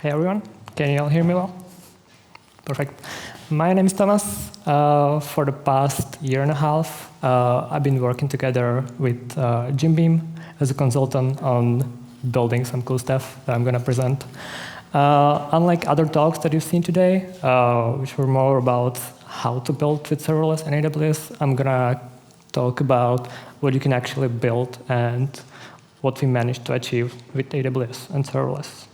Hey everyone, can you all hear me well? Perfect. My name is Tomáš. For the past year and a half, I've been working together with GymBeam as a consultant on building some cool stuff that I'm going to present. Unlike other talks that you've seen today, which were more about how to build with serverless and AWS, I'm going to talk about what you can actually build and what we managed to achieve with AWS and serverless.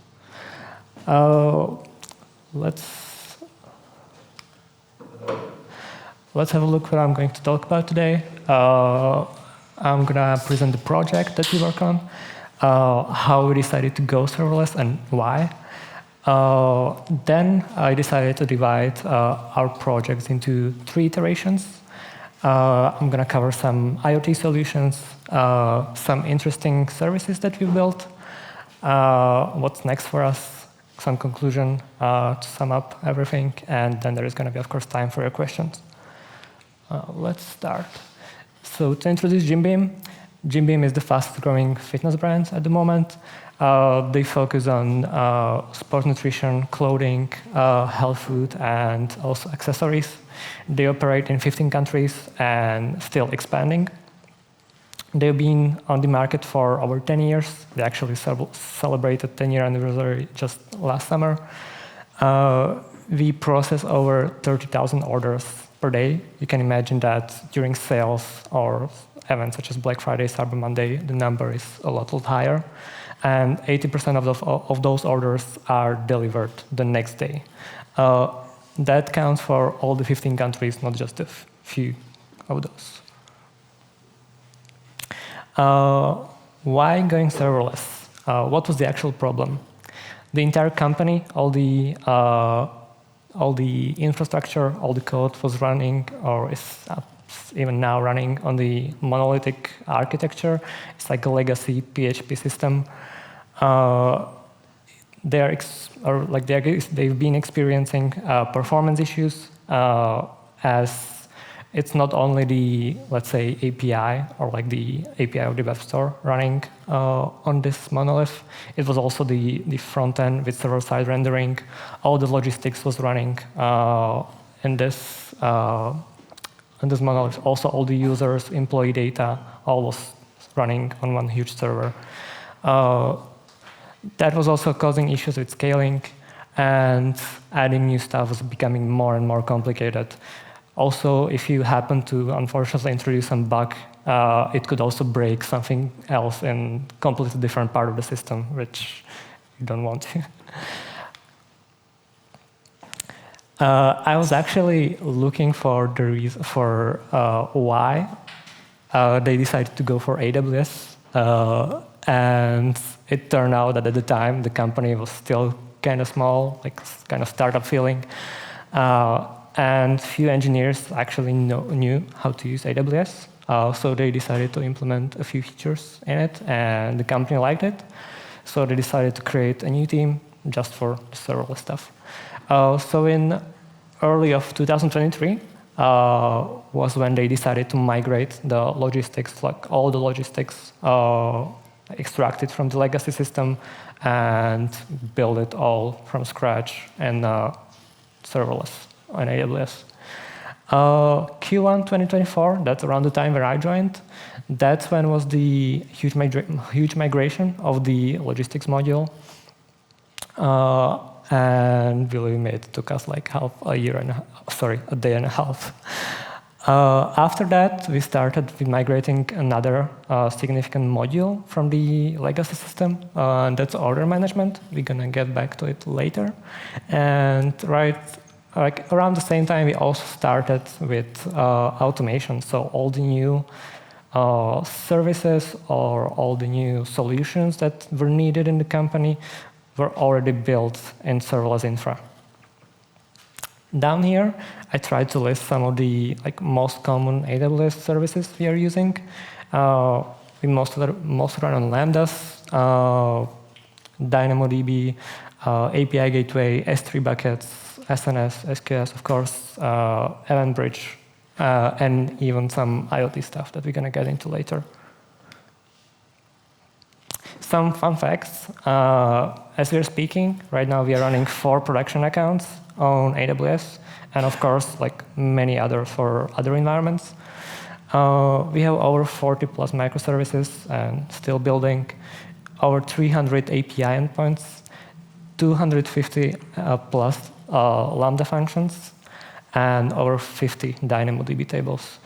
Let's have a look what I'm going to talk about today. I'm going to present the project that we work on, how we decided to go serverless and why. Then I decided to divide our projects into 3 iterations. I'm going to cover some IoT solutions, some interesting services that we built, what's next for us, some conclusion to sum up everything, and then there is going to be, of course, time for your questions. Let's start. So to introduce GymBeam, GymBeam is the fastest-growing fitness brand at the moment. They focus on sport nutrition, clothing, health food, and also accessories. They operate in 15 countries and still expanding. They've been on the market for over 10 years. They actually celebrated 10-year anniversary just last summer. We process over 30,000 orders per day. You can imagine that during sales or events such as Black Friday, Cyber Monday, the number is a lot higher. And 80% of those orders are delivered the next day. That counts for all the 15 countries, not just a few of those. Why going serverless? What was the actual problem? The entire company, all the infrastructure, all the code was running, or is even now running on the monolithic architecture. It's like a legacy PHP system. They've been experiencing performance issues as it's not only the, let's say, API or like the API of the web store running on this monolith. It was also the front end with server-side rendering. All the logistics was running in this monolith. Also, all the users, employee data, all was running on one huge server. That was also causing issues with scaling, and adding new stuff was becoming more and more complicated. Also, if you happen to unfortunately introduce some bug, it could also break something else in a completely different part of the system, which you don't want to. I was actually looking for the reason for why they decided to go for AWS, and it turned out that at the time the company was still kind of small, like kind of startup feeling. And few engineers actually knew how to use AWS, so they decided to implement a few features in it, and the company liked it, so they decided to create a new team just for the serverless stuff. So in early of 2023 was when they decided to migrate the logistics, like all the logistics extracted from the legacy system and build it all from scratch and serverless on AWS. Q1 2024, that's around the time where I joined. That's when was the huge migration of the logistics module. And believe me, it took us like a day and a half. After that, we started with migrating another significant module from the legacy system, and that's order management. We're gonna get back to it later. And around the same time, we also started with automation. So all the new services or all the new solutions that were needed in the company were already built in serverless infra. Down here, I tried to list some of the most common AWS services we are using. We most run on Lambdas, DynamoDB, API Gateway, S3 buckets, SNS, SQS, of course, Event Bridge, and even some IoT stuff that we're going to get into later. Some fun facts. As we're speaking, right now we are running 4 production accounts on AWS, and of course, like many others for other environments. We have over 40 plus microservices and still building, over 300 API endpoints, 250 plus Lambda functions, and over 50 DynamoDB tables.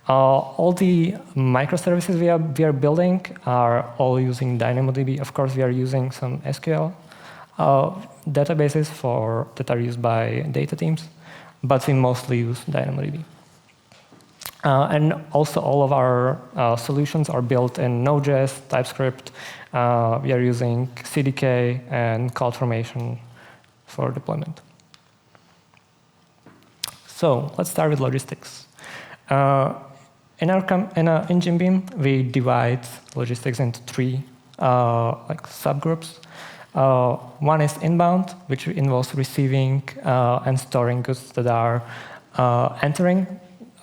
All the microservices we are building are all using DynamoDB. Of course, we are using some SQL databases that are used by data teams, but we mostly use DynamoDB. And also all of our solutions are built in Node.js, TypeScript. We are using CDK and CloudFormation for deployment. So let's start with logistics. In GymBeam, we divide logistics into 3 subgroups. One is inbound, which involves receiving and storing goods that are entering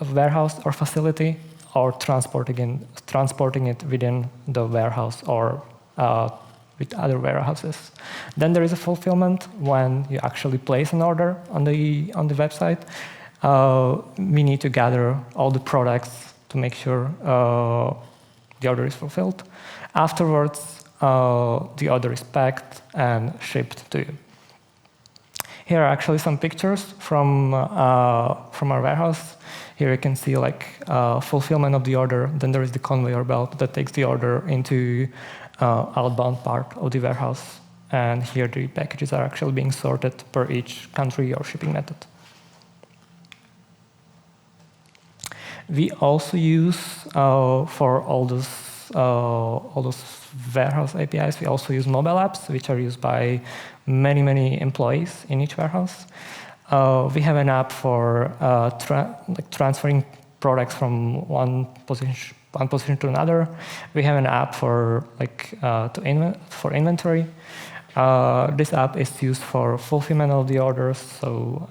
a warehouse or facility, or transporting it within the warehouse or with other warehouses. Then there is a fulfillment when you actually place an order on the website. We need to gather all the products to make sure the order is fulfilled. Afterwards, the order is packed and shipped to you. Here are actually some pictures from our warehouse. Here you can see fulfillment of the order. Then there is the conveyor belt that takes the order into outbound part of the warehouse. And here the packages are actually being sorted per each country or shipping method. We also use, for all those warehouse APIs, we also use mobile apps, which are used by many employees in each warehouse. We have an app for transferring products from one position to another. We have an app for inventory. This app is used for fulfillment of the orders. So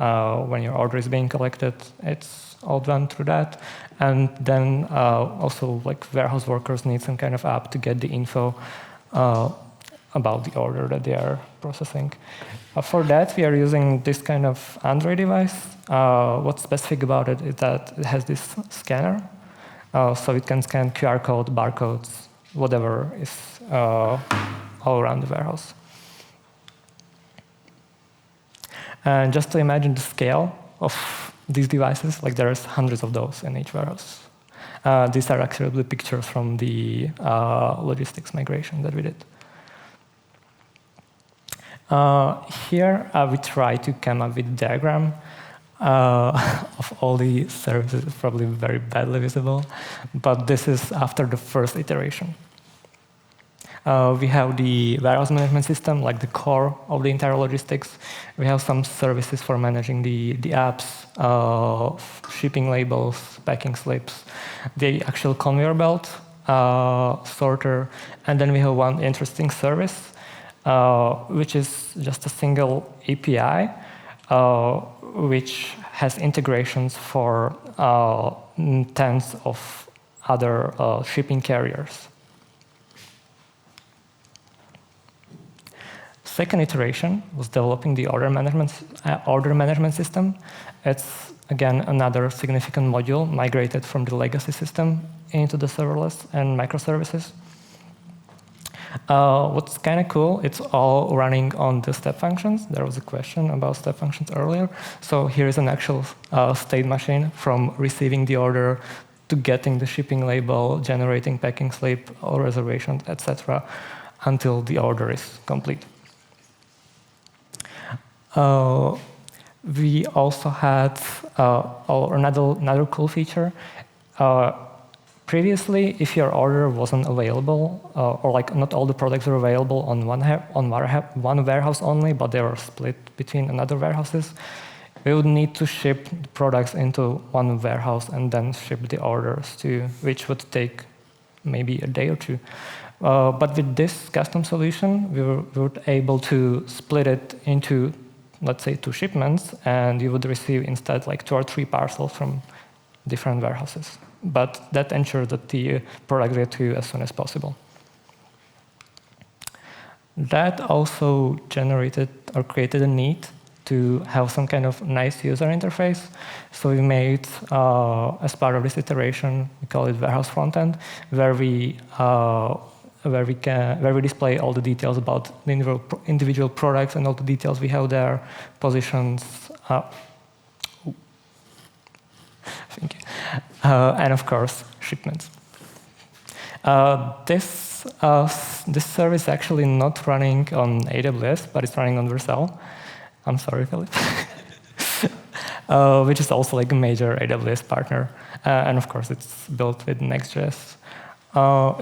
when your order is being collected, it's all done through that. And then also warehouse workers need some kind of app to get the info about the order that they are processing. For that, we are using this kind of Android device. What's specific about it is that it has this scanner. So it can scan QR code, barcodes, whatever is all around the warehouse. And just to imagine the scale of these devices, there's hundreds of those in each warehouse. These are actually the pictures from the logistics migration that we did. Here we try to come up with a diagram of all the services. It's probably very badly visible, but this is after the first iteration. We have the warehouse management system, like the core of the entire logistics. We have some services for managing the apps, shipping labels, packing slips, the actual conveyor belt, sorter, and then we have one interesting service, which is just a single API, which has integrations for tens of other shipping carriers. Second iteration was developing the order management system. It's, again, another significant module migrated from the legacy system into the serverless and microservices. What's kind of cool, it's all running on the step functions. There was a question about step functions earlier. So here is an actual state machine from receiving the order to getting the shipping label, generating packing slip or reservation, etc., until the order is complete. We also had another cool feature. Previously, if your order wasn't available, or not all the products were available on one warehouse only, but they were split between another warehouses, we would need to ship the products into one warehouse and then ship the orders to, which would take maybe a day or two. But with this custom solution, we were able to split it into, let's say, 2 shipments, and you would receive instead 2 or 3 parcels from different warehouses. But that ensures that the product gets to you as soon as possible. That also generated or created a need to have some kind of nice user interface. So we made, as part of this iteration, we call it warehouse frontend, where we display all the details about the individual products and all the details we have there, positions, thank you, and of course shipments. This service is actually not running on AWS, but it's running on Vercel. I'm sorry, Philip. Which is also like a major AWS partner. And of course, it's built with Next.js.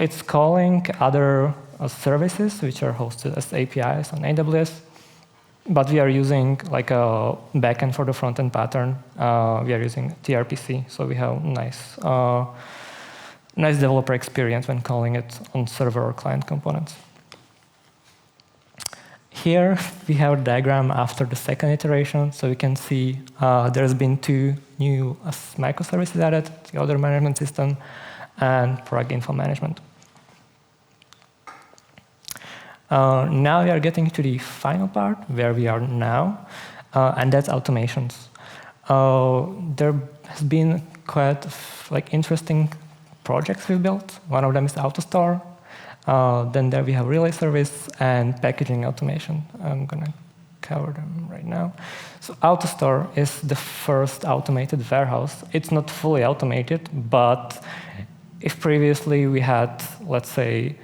It's calling other services which are hosted as APIs on AWS. But we are using like a backend for the front-end pattern. We are using TRPC, so we have nice developer experience when calling it on server or client components. Here we have a diagram after the second iteration, so you can see there's been 2 new microservices added, the order management system and product info management. Now we are getting to the final part, where we are now, and that's automations. There has been quite interesting projects we built. One of them is AutoStore. Then there we have relay service and packaging automation. I'm going to cover them right now. So AutoStore is the first automated warehouse. It's not fully automated, but if previously we had, let's say,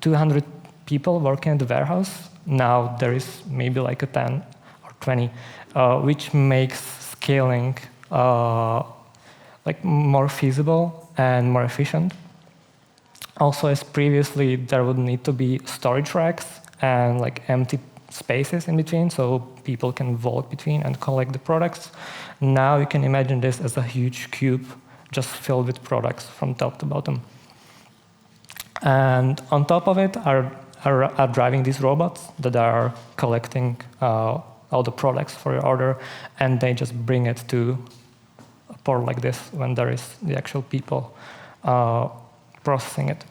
200 people working at the warehouse, now there is maybe like a 10 or 20, which makes scaling more feasible and more efficient. Also, as previously, there would need to be storage racks and empty spaces in between, so people can walk between and collect the products. Now you can imagine this as a huge cube just filled with products from top to bottom. And on top of it are driving these robots that are collecting all the products for your order, and they just bring it to a port like this when there is the actual people processing it.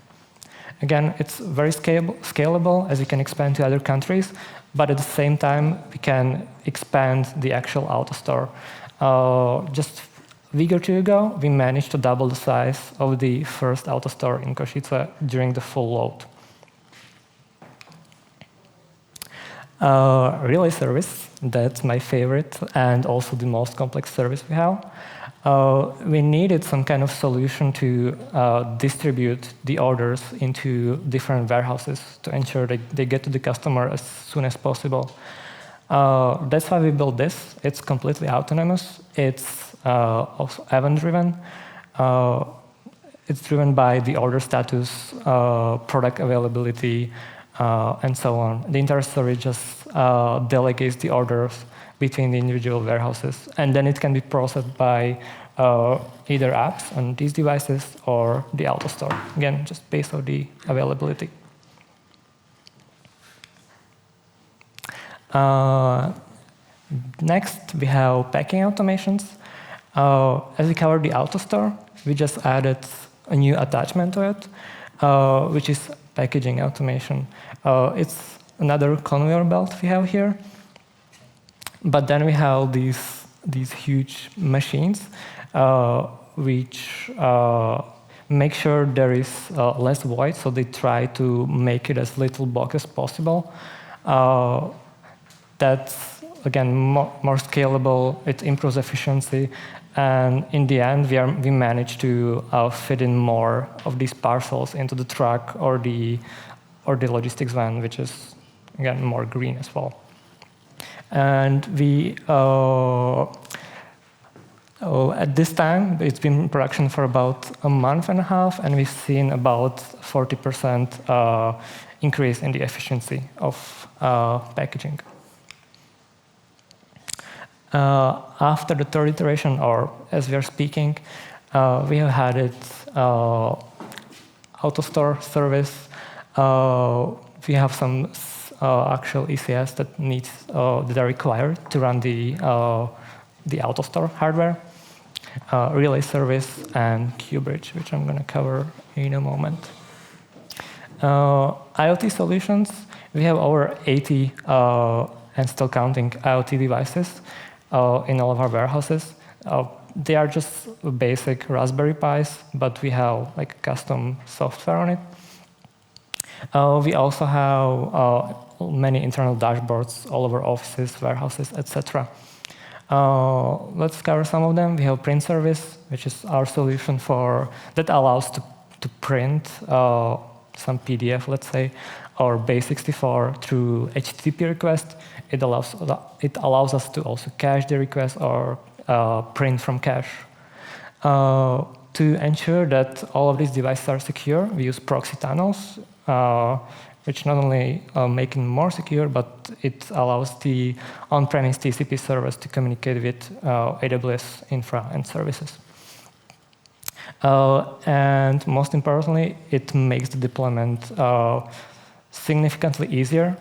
Again, it's very scalable, as you can expand to other countries, but at the same time, we can expand the actual AutoStore. Just a week or 2 ago, we managed to double the size of the first AutoStore in Košice during the full load. Relay service, that's my favorite and also the most complex service we have. We needed some kind of solution to distribute the orders into different warehouses to ensure that they get to the customer as soon as possible. That's why we built this. It's completely autonomous. It's also event-driven. It's driven by the order status, product availability, and so on. The entire service just delegates the orders between the individual warehouses, and then it can be processed by either apps on these devices or the AutoStore. Again, just based on the availability. Next, we have packing automations. As we covered the AutoStore, we just added a new attachment to it, which is packaging automation. It's another conveyor belt we have here. But then we have these huge machines which make sure there is less void, so they try to make it as little bulk as possible. That's, again, more scalable. It improves efficiency. And in the end, we managed to fit in more of these parcels into the truck or the logistics van, which is, again, more green as well. And we, at this time, it's been in production for about a month and a half, and we've seen about 40% increase in the efficiency of packaging. After the third iteration, or as we are speaking, we have added AutoStore service. We have some actual ECS that are required to run the AutoStore hardware, relay service, and QBridge, which I'm going to cover in a moment. IoT solutions, We have over 80 and still counting IoT devices in all of our warehouses. They are just basic Raspberry Pis, but we have like custom software on it. We also have many internal dashboards all over offices, warehouses, etc. Let's cover some of them. We have print service, which is our solution that allows to print some PDF, let's say, or base64 through HTTP request. It allows us to also cache the request or print from cache. To ensure that all of these devices are secure, we use proxy tunnels, which not only make it more secure, but it allows the on-premise TCP servers to communicate with AWS infra and services. And most importantly, it makes the deployment significantly easier.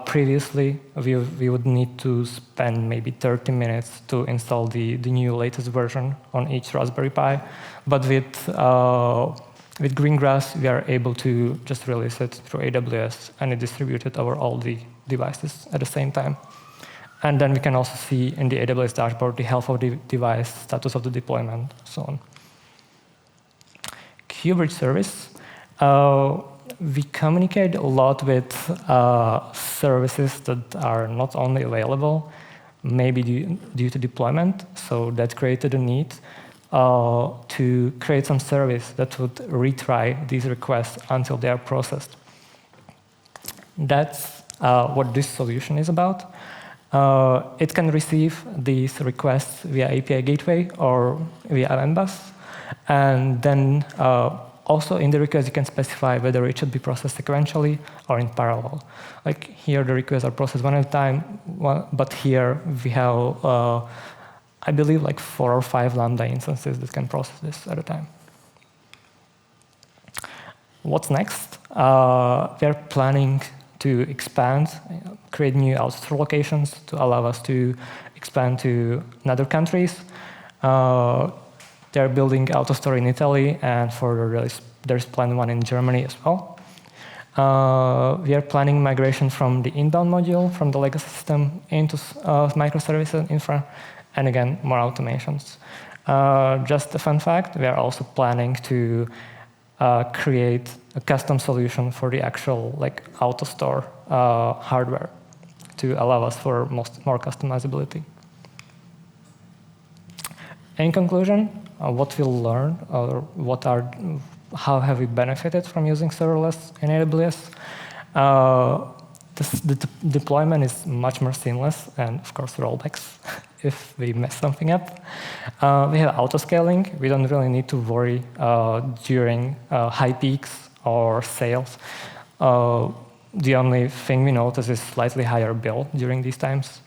Previously, we would need to spend maybe 30 minutes to install the new latest version on each Raspberry Pi. But with Greengrass, we are able to just release it through AWS, and it distributed over all the devices at the same time. And then we can also see in the AWS dashboard the health of the device, status of the deployment, so on. KubeBridge service. We communicate a lot with services that are not only available, maybe due to deployment, so that created a need to create some service that would retry these requests until they are processed. That's what this solution is about. It can receive these requests via API gateway or via LN bus, and then also in the request you can specify whether it should be processed sequentially or in parallel. Like here the requests are processed one at a time, but here we have I believe like 4 or 5 Lambda instances that can process this at a time. What's next? We are planning to expand, create new AutoStore locations to allow us to expand to other countries. They're building AutoStore in Italy, and further there's planned one in Germany as well. We are planning migration from the inbound module from the legacy system into microservices infra, and again, more automations. Just a fun fact, we are also planning to create a custom solution for the actual AutoStore hardware to allow us for more customizability. In conclusion, what we'll learn, or how have we benefited from using serverless in AWS? The deployment is much more seamless, and of course rollbacks if we mess something up. We have auto-scaling. We don't really need to worry during high peaks or sales. The only thing we notice is slightly higher bill during these times.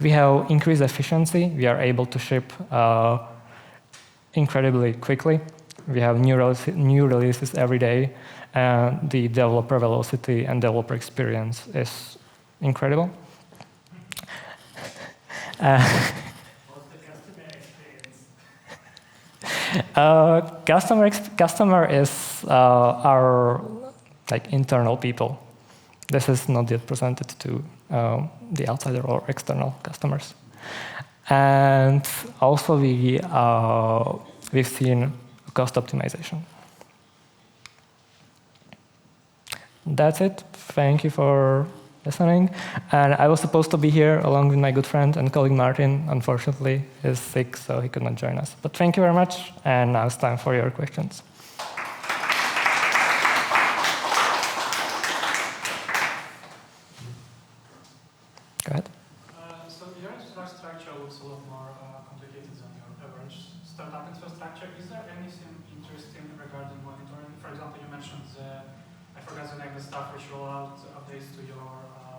We have increased efficiency. We are able to ship incredibly quickly. We have new releases every day, and the developer velocity and developer experience is incredible. What's the customer experience? Customer is our internal people. This is not yet presented to the outsider or external customers. And also we've seen cost optimization. That's it. Thank you for listening. And I was supposed to be here along with my good friend and colleague Martin. Unfortunately, he's sick, so he could not join us. But thank you very much, and now it's time for your questions. Go ahead. So your infrastructure looks a lot more complicated than your average startup infrastructure. Is there anything interesting regarding monitoring? For example, you mentioned I forgot the name, the stuff which roll out updates to your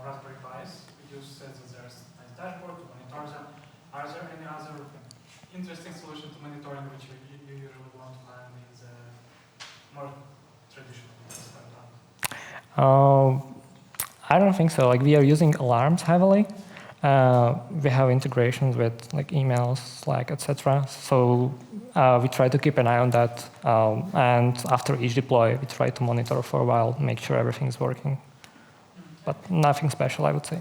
Raspberry Pis. You said that there's a nice dashboard to monitor them. Are there any other interesting solution to monitoring which you usually want to find in the more traditional startup? I don't think so. We are using alarms heavily. We have integrations with emails, Slack, etc. So we try to keep an eye on that. And after each deploy, we try to monitor for a while, make sure everything's working. but nothing special, I would say.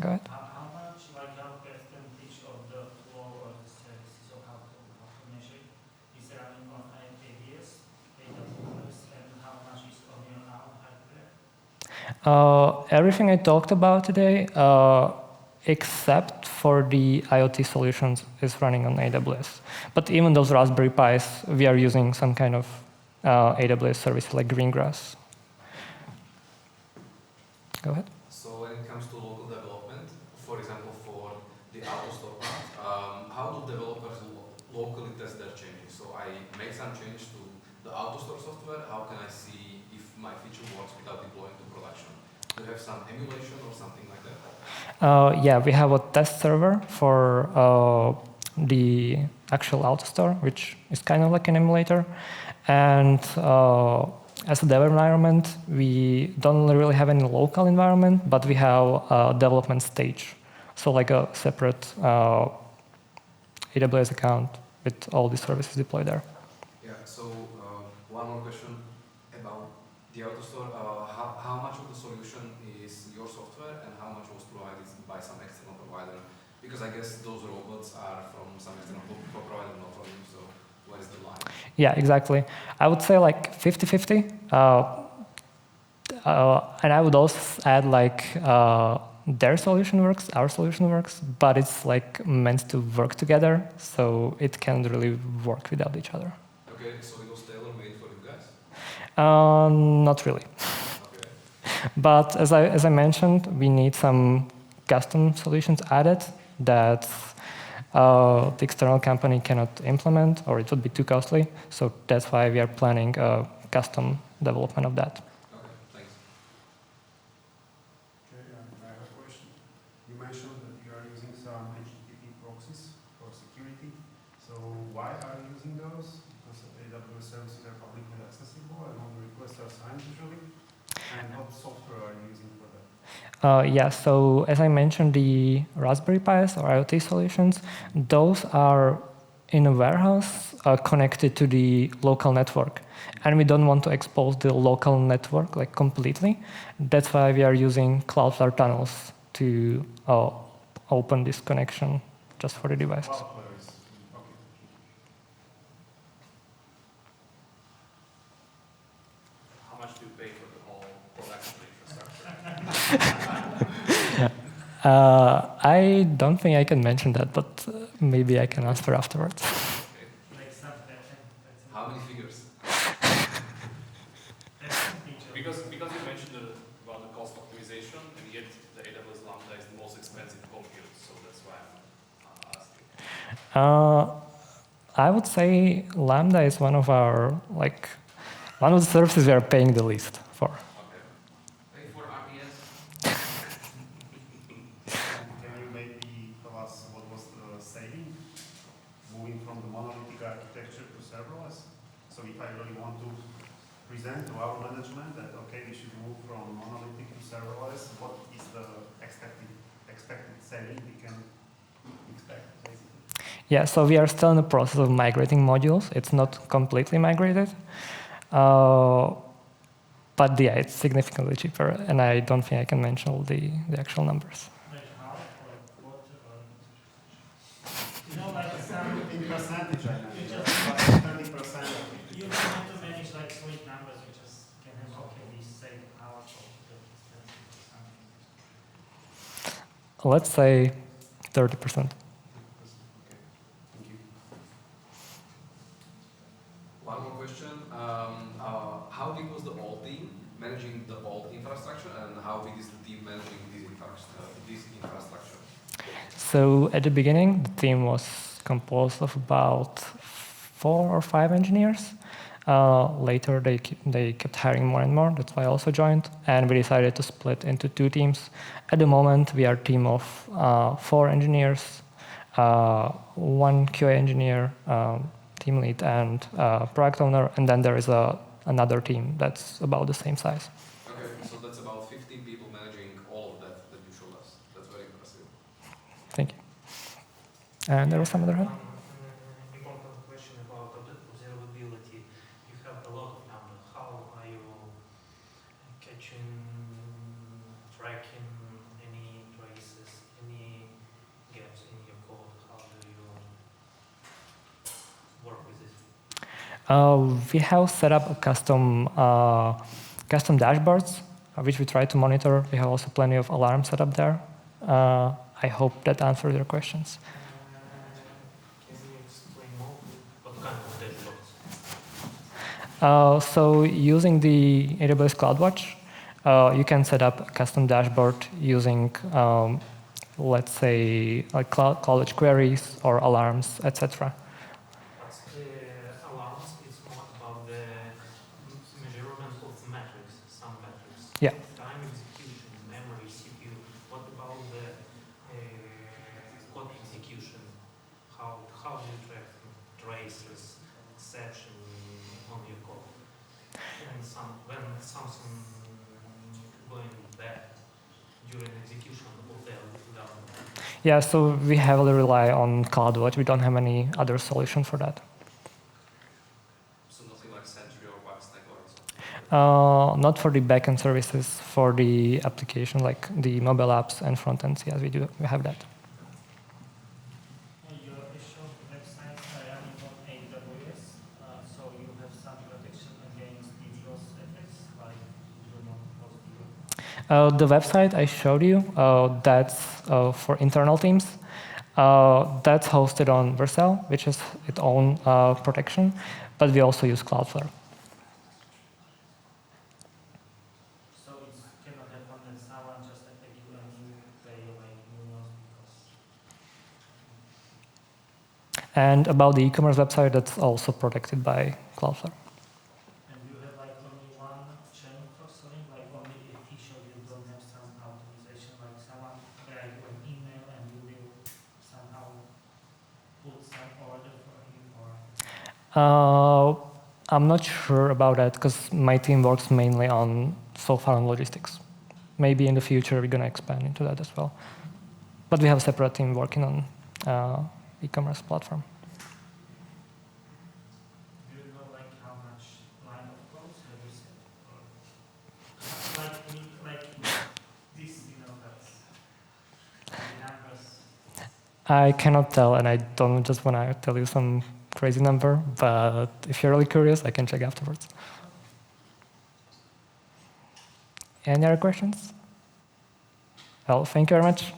Go ahead. How much percentage of the flow of the services, or how to measure it, is running on AWS, and how much is on your own hardware? Everything I talked about today, except for the IoT solutions, is running on AWS. But even those Raspberry Pis, we are using some kind of AWS service like Greengrass. Go ahead. So when it comes to local development, for example, for the AutoStore part, how do developers locally test their changes? So I make some change to the AutoStore software. How can I see if my feature works without deploying to production? Do you have some emulation or something like that? Yeah, we have a test server for the actual AutoStore, which is kind of like an emulator. And as a dev environment, we don't really have any local environment, but we have a development stage. So like a separate AWS account with all the services deployed there. Yeah, so one more question about the AutoStore. How much of the solution is your software and how much was provided by some external provider? Because I guess those robots are from some external provider, not from you, so where is the line? Yeah, exactly. I would say like 50-50. And I would also add like their solution works, our solution works, but it's like meant to work together, so it can't really work without each other. Okay, so it was tailor-made for you guys? Not really. Okay. But as I mentioned, we need some custom solutions added that the external company cannot implement, or it would be too costly. So that's why we are planning a custom development of that. Okay, thanks. Okay, I have a question. You mentioned that you are using some HTTP proxies for security. So why are you using those? Because AWS services are publicly accessible and all the requests are signed usually. And what software are you using for that? Yeah, so as I mentioned, the Raspberry Pis or IoT solutions, those are in a warehouse connected to the local network. And we don't want to expose the local network like completely. That's why we are using Cloudflare tunnels to open this connection just for the devices. Cloudflare is, okay. How much do you pay for the whole production infrastructure? I don't think I can mention that, but maybe I can answer afterwards. How many figures? Because you mentioned about the cost optimization, and yet the AWS Lambda is the most expensive compute, so that's why I'm asking. I would say Lambda is one of the services we are paying the least for. Okay. Pay for RPS. Can you maybe tell us what was the saving moving from the monolithic architecture to serverless? So if I really want to present to our management that, okay, we should move from monolithic to serverless, what is the expected saving we can expect, basically? Yeah, so we are still in the process of migrating modules. It's not completely migrated. But yeah, it's significantly cheaper, and I don't think I can mention all the actual numbers. Like how, or what, you know, like some, In percentage, I know. you just, 30%. you don't want to manage like sweet numbers, you just can have, okay, we save hours or 30%. Let's say 30%. One more question. How big was the old team managing the old infrastructure, and how big is the team managing this infrastructure? So at the beginning, the team was composed of about 4 or 5 engineers. Later, they kept hiring more and more. That's why I also joined. And we decided to split into 2 teams. At the moment, we are a team of 4 engineers, 1 QA engineer, team lead, and product owner. And then there is another team that's about the same size. Okay, so that's about 15 people managing all of that you showed us. That's very impressive. Thank you. And there was some other hand? Important question about observability. You have a lot of numbers. How are you catching tracking any traces, any gaps in your code? How do you work with this? We have set up a custom dashboards, which we try to monitor. We have also plenty of alarms set up there. I hope that answers your questions. Can you explain more what kind of dashboards? So using the AWS CloudWatch, you can set up a custom dashboard using, let's say, like CloudWatch queries or alarms, etc. Alarms is more about the measurement of metrics, some metrics. Yeah. Time execution, memory, CPU. What about the code execution? How do you track traces, exception on your code? And when something going bad during execution of the algorithm. Yeah, so we heavily rely on CloudWatch. We don't have any other solution for that. So nothing like Sentry or Watsnag or something? Not for the backend services, for the application, like the mobile apps and front ends. Yes, we have that. Your official websites are running on AWS, so you have some protection against DDoS attacks, like do not host you. The website I showed you, that's for internal teams. That's hosted on Vercel, which is its own protection, but we also use Cloudflare. So it cannot happen that someone just attack you and you pay like millions because... And about the e-commerce website, that's also protected by Cloudflare. And you have like only one channel for selling, like only the official, you don't have some optimization, like someone write you an email and you will somehow put some order for him or... I'm not sure about that because my team works mainly so far on logistics. Maybe in the future we're going to expand into that as well. But we have a separate team working on e-commerce platform. Do you know like how much line of code have you set? Like this, that's the numbers. I cannot tell, and I don't just want to tell you some crazy number, but if you're really curious, I can check afterwards. Any other questions? Well, thank you very much.